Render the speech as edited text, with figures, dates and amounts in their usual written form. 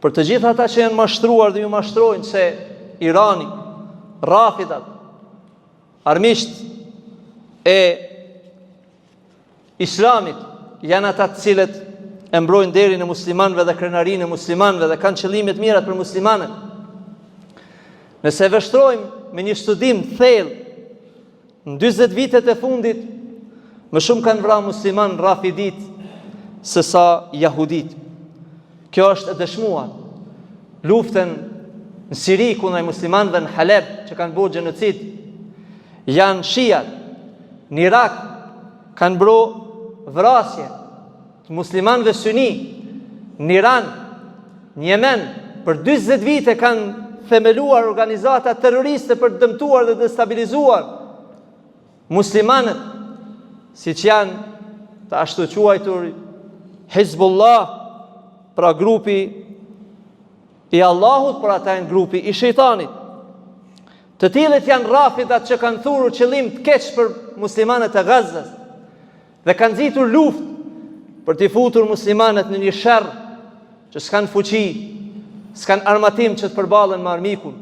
për të gjithë ata që janë mashtruar dhe ju mashtrojnë se Irani, Rafidat, armisht e Islamit janë ata të cilët e mbrojnë derin e muslimanëve dhe krenarinë e muslimanëve dhe kanë qëllime të mira për muslimanët. Nëse vështrojmë me një studim thellë në 40 vitet e fundit, më shumë kanë vrarë musliman rafidit se sa jahudit. Kjo është e dëshmuar. Luftën në Siri kundër muslimanëve në Haleb që kanë bërë gjenocid, janë shiat. Në Irak kanë bërë vrasje të muslimanëve suni. Në Iran, në Yemen, për 40 vite kanë themeluar organizata terroriste për të dëmtuar dhe destabilizuar muslimanët, siç janë të ashtu quajtur Hizbullah, pra grupi i Allahut, por ata janë grupi i shejtanit. Të tillët janë rafidat që kanë thurur qëllim të keq për muslimanët e Gazës dhe kanë nxitur luftë për t'i futur muslimanët në një sherr që s'kan fuqi, s'kan armatim që të përballen me armikun.